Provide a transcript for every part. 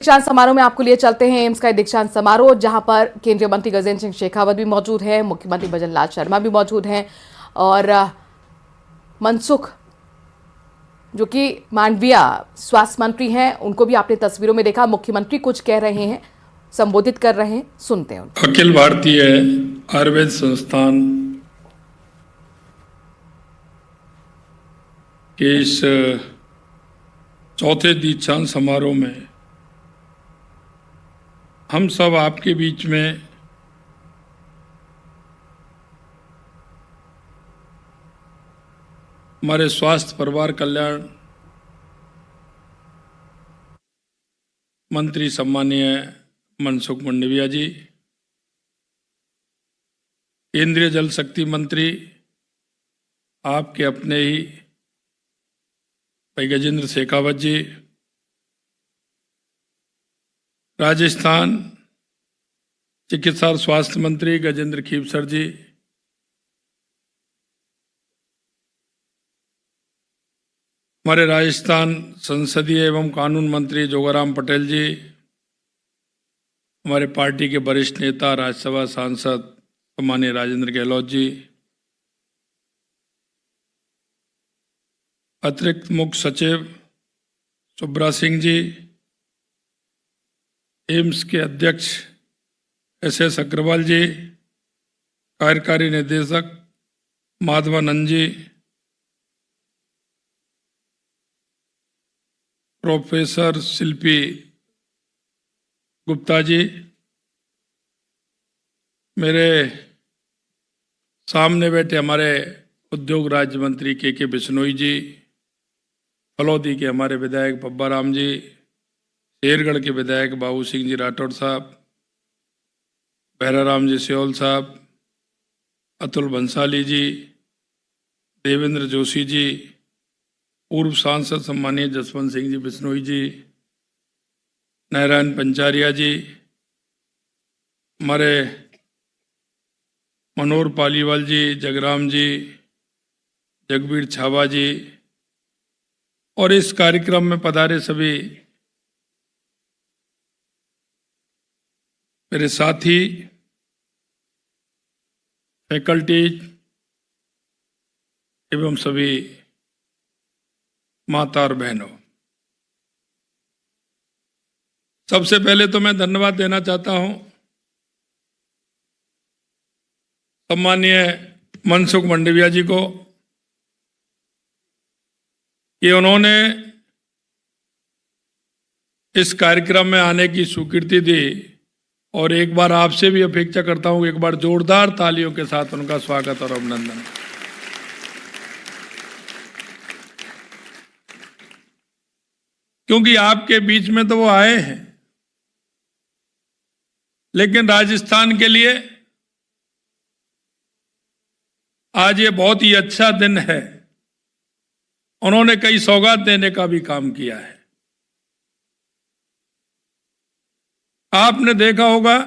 दीक्षांत समारोह में आपको लिए चलते हैं एम्स का दीक्षांत समारोह, जहां पर केंद्रीय मंत्री गजेंद्र सिंह शेखावत भी मौजूद हैं, मुख्यमंत्री भजनलाल शर्मा भी मौजूद हैं और मनसुख जो कि मांडविया स्वास्थ्य मंत्री हैं, उनको भी आपने तस्वीरों में देखा। मुख्यमंत्री कुछ कह रहे हैं, संबोधित कर रहे हैं, सुनते हैं। अखिल भारतीय आयुर्वेद संस्थान के इस चौथे दीक्षांत समारोह में हम सब आपके बीच में हमारे स्वास्थ्य परिवार कल्याण मंत्री सम्मानीय मनसुख मांडविया जी, केंद्रीय जल शक्ति मंत्री आपके अपने ही भाई गजेंद्र शेखावत जी, राजस्थान चिकित्सा और स्वास्थ्य मंत्री गजेंद्र खीवसर जी, हमारे राजस्थान संसदीय एवं कानून मंत्री जोगाराम पटेल जी, हमारे पार्टी के वरिष्ठ नेता राज्यसभा सांसद सम्मानीय राजेंद्र गहलोत जी, अतिरिक्त मुख्य सचिव सुब्रा सिंह जी, एम्स के अध्यक्ष एस अग्रवाल जी, कार्यकारी निदेशक माधवानंद जी, प्रोफेसर शिल्पी गुप्ता जी, मेरे सामने बैठे हमारे उद्योग राज्य मंत्री के बिश्नोई जी, फलौदी के हमारे विधायक बब्बा राम जी, शेरगढ़ के विधायक बाबू सिंह जी राठौड़ साहब, भैराराम जी सियोल साहब, अतुल बंसाली जी, देवेंद्र जोशी जी, पूर्व सांसद सम्मानीय जसवंत सिंह जी बिश्नोई जी, नारायण पंचारिया जी, हमारे मनोहर पालीवाल जी, जगराम जी, जगबीर छावा जी और इस कार्यक्रम में पधारे सभी मेरे साथी, फैकल्टीज एवं सभी माता और बहनों, सबसे पहले तो मैं धन्यवाद देना चाहता हूं सम्मानीय मनसुख मांडविया जी को कि उन्होंने इस कार्यक्रम में आने की स्वीकृति दी और एक बार आपसे भी अपेक्षा करता हूं एक बार जोरदार तालियों के साथ उनका स्वागत और अभिनंदन। क्योंकि आपके बीच में तो वो आए हैं, लेकिन राजस्थान के लिए आज ये बहुत ही अच्छा दिन है। उन्होंने कई सौगात देने का भी काम किया है। आपने देखा होगा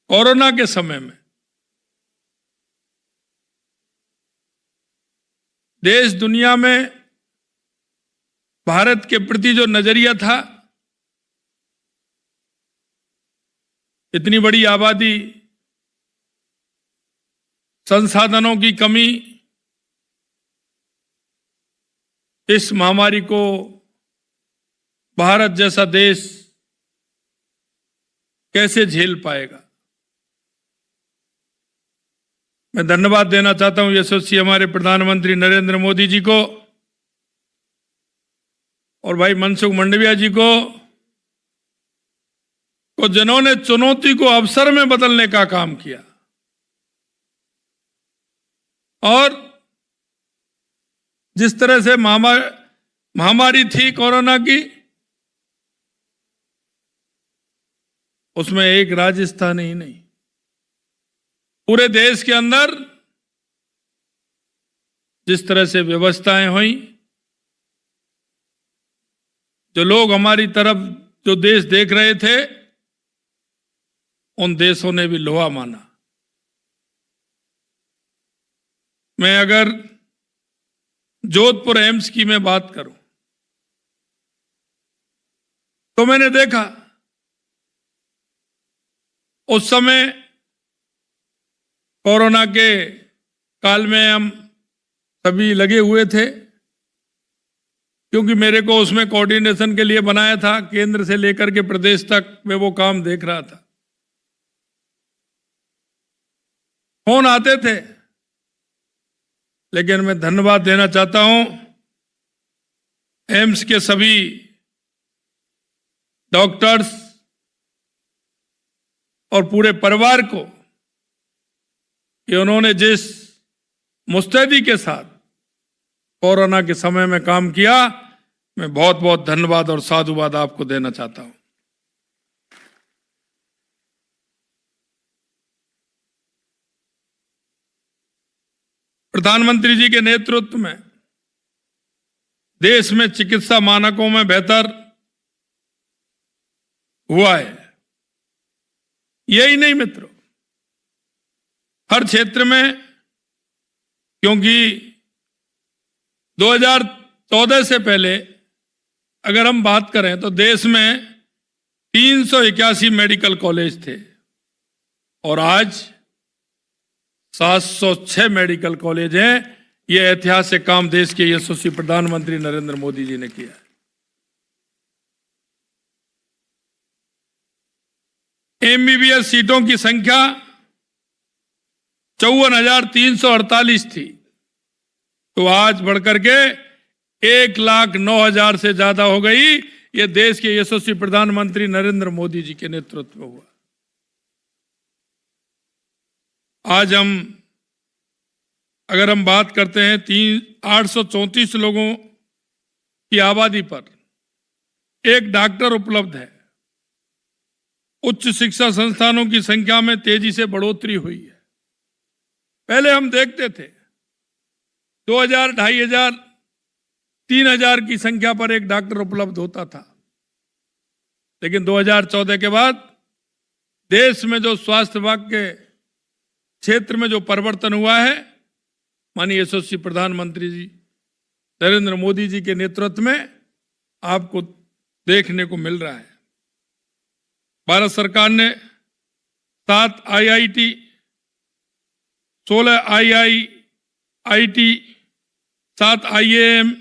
कोरोना के समय में देश दुनिया में भारत के प्रति जो नजरिया था, इतनी बड़ी आबादी, संसाधनों की कमी, इस महामारी को भारत जैसा देश कैसे झेल पाएगा। मैं धन्यवाद देना चाहता हूं यशस्वी हमारे प्रधानमंत्री नरेंद्र मोदी जी को और भाई मनसुख मांडविया जी को जिन्होंने चुनौती को अवसर में बदलने का काम किया और जिस तरह से महामारी थी कोरोना की, उसमें एक राजस्थान ही नहीं, पूरे देश के अंदर जिस तरह से व्यवस्थाएं हुई, जो लोग हमारी तरफ जो देश देख रहे थे, उन देशों ने भी लोहा माना। मैं अगर जोधपुर एम्स की मैं बात करूं तो मैंने देखा उस समय कोरोना के काल में हम सभी लगे हुए थे, क्योंकि मेरे को उसमें कोऑर्डिनेशन के लिए बनाया था, केंद्र से लेकर के प्रदेश तक मैं वो काम देख रहा था। फोन आते थे, लेकिन मैं धन्यवाद देना चाहता हूं एम्स के सभी डॉक्टर्स और पूरे परिवार को कि उन्होंने जिस मुस्तैदी के साथ कोरोना के समय में काम किया, मैं बहुत बहुत धन्यवाद और साधुवाद आपको देना चाहता हूं। प्रधानमंत्री जी के नेतृत्व में देश में चिकित्सा मानकों में बेहतर हुआ है। यही नहीं मित्रों, हर क्षेत्र में, क्योंकि 2014 से पहले अगर हम बात करें तो देश में 381 मेडिकल कॉलेज थे और आज 706 मेडिकल कॉलेज हैं। यह ऐतिहासिक काम देश के यशस्वी प्रधानमंत्री नरेंद्र मोदी जी ने किया है। एमबीबीएस सीटों की संख्या 54,348 थी, तो आज बढ़कर के 1,09,000 से ज्यादा हो गई। यह देश के यशस्वी प्रधानमंत्री नरेंद्र मोदी जी के नेतृत्व में हुआ। आज अगर हम बात करते हैं 834 लोगों की आबादी पर एक डॉक्टर उपलब्ध है। उच्च शिक्षा संस्थानों की संख्या में तेजी से बढ़ोतरी हुई है। पहले हम देखते थे 2,000, 2,500, 3,000 की संख्या पर एक डॉक्टर उपलब्ध होता था, लेकिन 2014 के बाद देश में जो स्वास्थ्य विभाग के क्षेत्र में जो परिवर्तन हुआ है, माननीय यशस्वी प्रधानमंत्री जी नरेंद्र मोदी जी के नेतृत्व में आपको देखने को मिल रहा है। भारत सरकार ने 7 IIT, 16 IIIT, 7 IIM,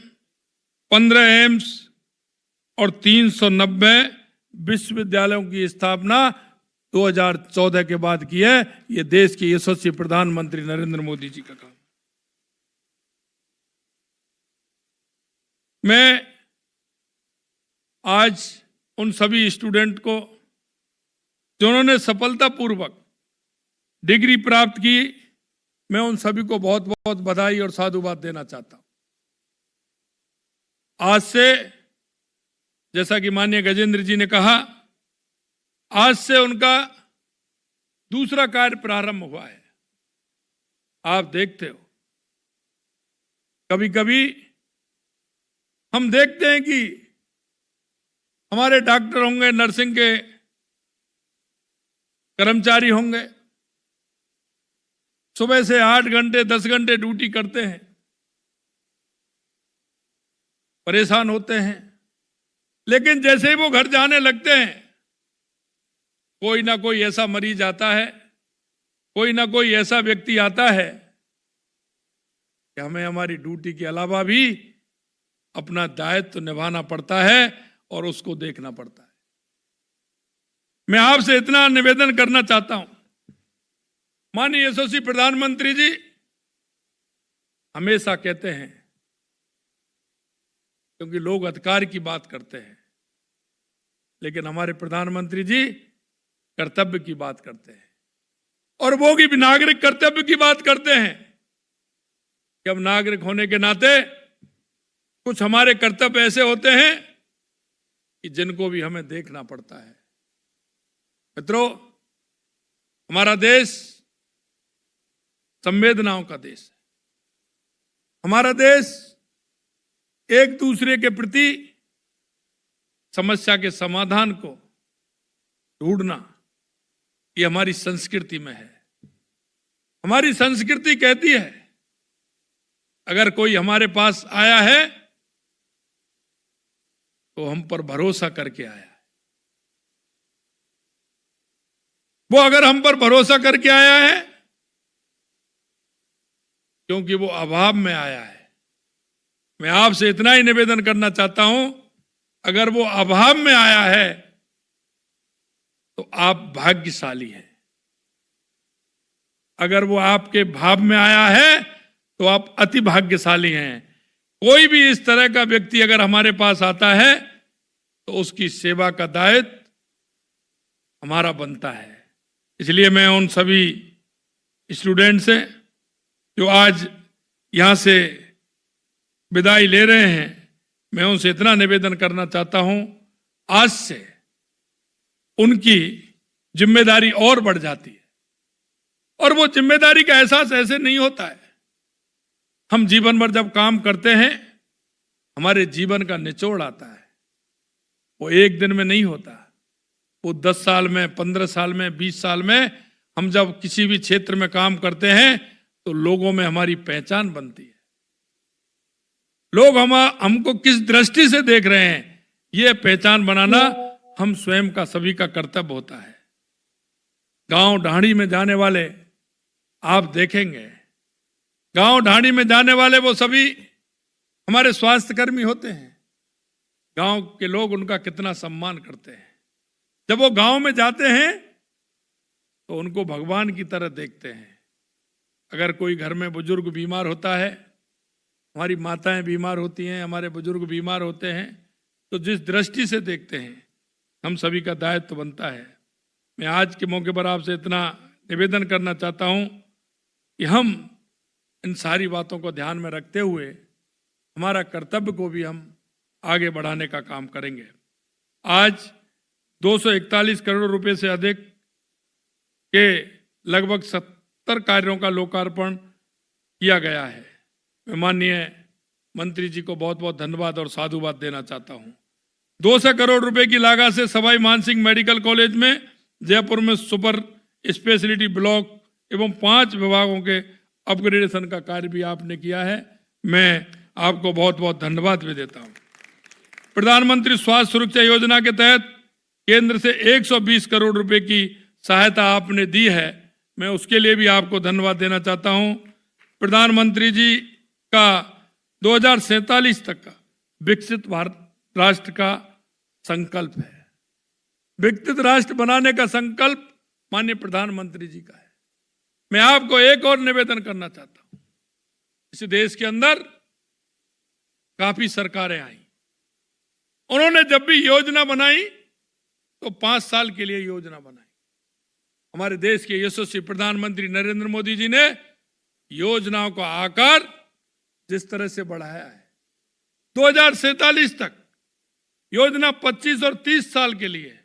15 एम्स और 390 विश्वविद्यालयों की स्थापना 2014 के बाद की है। यह देश के यशस्वी प्रधानमंत्री नरेंद्र मोदी जी का काम। मैं आज उन सभी स्टूडेंट को जिन्होंने सफलतापूर्वक डिग्री प्राप्त की, मैं उन सभी को बहुत बहुत बधाई और साधुवाद देना चाहता हूं। आज से, जैसा कि माननीय गजेंद्र जी ने कहा, आज से उनका दूसरा कार्य प्रारंभ हुआ है। आप देखते हो, कभी कभी हम देखते हैं कि हमारे डॉक्टर होंगे, नर्सिंग के कर्मचारी होंगे, सुबह से 8 घंटे 10 घंटे ड्यूटी करते हैं, परेशान होते हैं, लेकिन जैसे ही वो घर जाने लगते हैं, कोई ना कोई ऐसा मरीज आता है, कोई ना कोई ऐसा व्यक्ति आता है कि हमें हमारी ड्यूटी के अलावा भी अपना दायित्व निभाना पड़ता है और उसको देखना पड़ता है। मैं आपसे इतना निवेदन करना चाहता हूं, माननीय यशस्वी प्रधानमंत्री जी हमेशा कहते हैं, क्योंकि लोग अधिकार की बात करते हैं, लेकिन हमारे प्रधानमंत्री जी कर्तव्य की बात करते हैं, और वो भी नागरिक कर्तव्य की बात करते हैं कि अब नागरिक होने के नाते कुछ हमारे कर्तव्य ऐसे होते हैं कि जिनको भी हमें देखना पड़ता है। मित्रों, हमारा देश संवेदनाओं का देश है। हमारा देश एक दूसरे के प्रति समस्या के समाधान को ढूंढना, ये हमारी संस्कृति में है। हमारी संस्कृति कहती है, अगर कोई हमारे पास आया है तो हम पर भरोसा करके आया है। वो अगर हम पर भरोसा करके आया है क्योंकि वो अभाव में आया है। मैं आपसे इतना ही निवेदन करना चाहता हूं, अगर वो अभाव में आया है तो आप भाग्यशाली हैं। अगर वो आपके भाव में आया है तो आप अति भाग्यशाली हैं। कोई भी इस तरह का व्यक्ति अगर हमारे पास आता है तो उसकी सेवा का दायित्व हमारा बनता है। इसलिए मैं उन सभी स्टूडेंट से जो आज यहां से विदाई ले रहे हैं, मैं उनसे इतना निवेदन करना चाहता हूं, आज से उनकी जिम्मेदारी और बढ़ जाती है। और वो जिम्मेदारी का एहसास ऐसे नहीं होता है। हम जीवन भर जब काम करते हैं, हमारे जीवन का निचोड़ आता है। वो एक दिन में नहीं होता, वो 10 साल में, 15 साल में, 20 साल में हम जब किसी भी क्षेत्र में काम करते हैं तो लोगों में हमारी पहचान बनती है। लोग हमको किस दृष्टि से देख रहे हैं, ये पहचान बनाना हम स्वयं का, सभी का कर्तव्य होता है। गांव ढाणी में जाने वाले आप देखेंगे, गांव ढाणी में जाने वाले वो सभी हमारे स्वास्थ्य कर्मी होते हैं। गांव के लोग उनका कितना सम्मान करते हैं। जब वो गांव में जाते हैं तो उनको भगवान की तरह देखते हैं। अगर कोई घर में बुजुर्ग बीमार होता है, हमारी माताएं बीमार होती हैं, हमारे बुजुर्ग बीमार होते हैं, तो जिस दृष्टि से देखते हैं, हम सभी का दायित्व बनता है। मैं आज के मौके पर आपसे इतना निवेदन करना चाहता हूं कि हम इन सारी बातों को ध्यान में रखते हुए हमारा कर्तव्य को भी हम आगे बढ़ाने का काम करेंगे। आज 241 करोड़ रुपए से अधिक के लगभग 70 कार्यों का लोकार्पण किया गया है। मैं माननीय मंत्री जी को बहुत बहुत धन्यवाद और साधुवाद देना चाहता हूं। 200 करोड़ रुपए की लागत से सवाई मानसिंह मेडिकल कॉलेज में जयपुर में सुपर स्पेशलिटी ब्लॉक एवं 5 विभागों के अपग्रेडेशन का कार्य भी आपने किया है। मैं आपको बहुत बहुत धन्यवाद भी देता हूं। प्रधानमंत्री स्वास्थ्य सुरक्षा योजना के तहत केंद्र से 120 करोड़ रुपए की सहायता आपने दी है, मैं उसके लिए भी आपको धन्यवाद देना चाहता हूं। प्रधानमंत्री जी का 2047 तक का विकसित भारत राष्ट्र का संकल्प है। विकसित राष्ट्र बनाने का संकल्प माननीय प्रधानमंत्री जी का है। मैं आपको एक और निवेदन करना चाहता हूं। इस देश के अंदर काफी सरकारें आई, उन्होंने जब भी योजना बनाई तो 5 साल के लिए योजना बनाई। हमारे देश के यशस्वी प्रधानमंत्री नरेंद्र मोदी जी ने योजनाओं का आकार जिस तरह से बढ़ाया है, 2047 तक योजना 25 और 30 साल के लिए